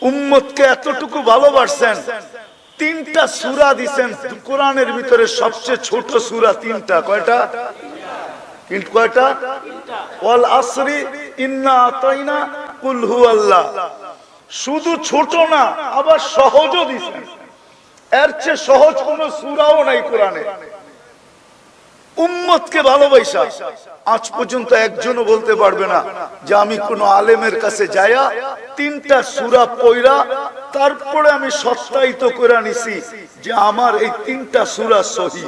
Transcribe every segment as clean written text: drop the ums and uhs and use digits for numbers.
উম্মতকে এতটুকু ভালোবাসছেন, তিনটা সূরা দিবেন কোরআনের ভিতরে। সবচেয়ে ছোট সূরা তিনটা। কয়টা? কয়টা? ওয়াল আসরি, ইন্না আতাইনা, কুল হুয়াল্লাহ। শুধু ছোট না, আবার সহজও দিবেন। এর চেয়ে সহজ কোন সূরাও নাই কোরআনে। উম্মতকে ভালোবাসা আজ পর্যন্ত একজনও বলতে পারবে না যে আমি কোন আলেমের কাছে যায়া তিনটা সূরা পড়া তারপরে আমি সত্যায়িত করে নিছি যে আমার এই তিনটা সূরা সহিহ।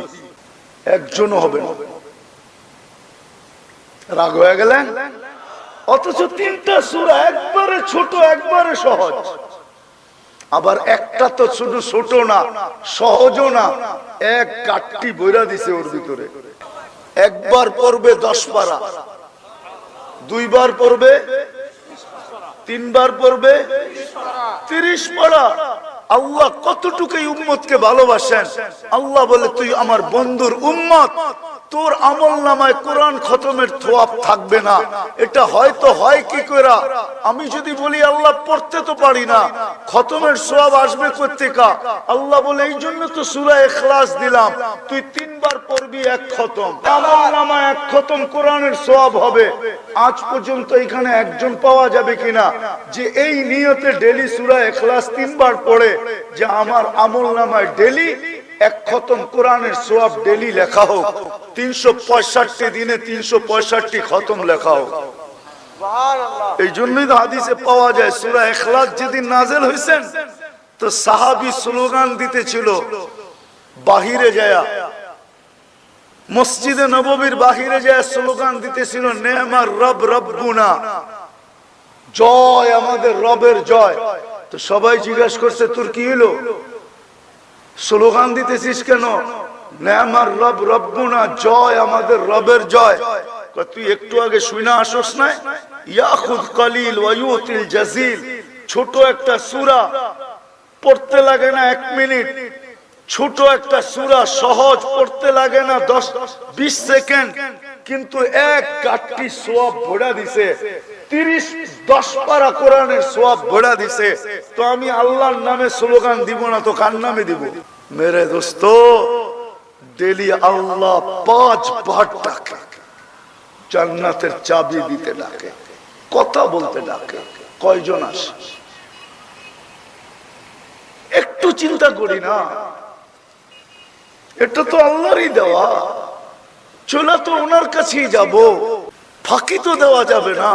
একজনও হবে না। রাগ হয়ে গেলেন? অথচ তিনটা সূরা একবারে ছোট, একবারে সহজ। আবার একটা তো শুধু ছোট না, সহজও না, এক কাটটি বইরা দিছে ওর ভিতরে। একবার পড়বে 10 পারা, দুইবার পড়বে, তিনবার পড়বে 30 পারা। আল্লাহ কতটুকু এই উম্মতকে ভালোবাসেন। আল্লাহ বলে তুই আমার বন্ধুর উম্মত, তোর আমলনামায় কোরআন খতমের থোয়াব থাকবে না। এটা হয়তো হয় কি করে? আমি যদি বলি আল্লাহ পড়তে তো পারি না, খতমের সওয়াব আসবে কোত্থেকে? আল্লাহ বলে এই জন্য তো সূরা ইখলাস দিলাম, তুই 3 বার পড়বি, এক খতম আমলনামায়, এক খতম কোরআনের সওয়াব হবে। আজ পর্যন্ত এখানে একজন পাওয়া যাবে কিনা যে এই নিয়তে ডেলি সূরা ইখলাস 3 বার পড়ে যে আমার আমলনামায় ডেলি এক খতম কোরআনের সওয়াব ডেলি লেখা হোক, 365 দিনে 365 খতম লেখা হোক। এই জন্যই তো হাদিসে পাওয়া যায় সূরা ইখলাস যেদিন নাযিল হয়েছেন তো সাহাবী স্লোগান দিতেছিল বাহিরে যায়, মসজিদে নববীর বাহিরে যায় স্লোগান দিতেছিল নেমার রব রব্বুনা, জয় আমাদের রবের জয়। তো সবাই জিজ্ঞাসা করছে তোর কি হলো, স্লোগান দিতেছিস কেন? নেমার রব রব্বুনা, জয় আমাদের রবের জয়। তুই একটু আগে শুনে আসোস না, ইয়াখুদ কলিল ওয়া ইউতিল জাজিল। ছোট একটা সূরা, পড়তে লাগে না 1 মিনিট। ছোট একটা সূরা, সহজ, পড়তে লাগে না 10-20 সেকেন্ড, কিন্তু এক কাটটি সওয়াব ভরা দিছে। 10 পারা কোরআনের সওয়াব ভরা দিছে। তো আমি আল্লাহর নামে স্লোগান দিব না তো কার নামে দিব? মেরে দোস্ত, ডেলি আল্লাহ 5 বার ডাকে, জান্নাতের চাবি দিতে ডাকে, কথা বলতে ডাকে। কয়জন আসে? একটু চিন্তা করি না, এটা তো আল্লাহরই দেওয়া, চলে তো ওনার কাছেই যাব, ফাঁকি তো দেওয়া যাবে না।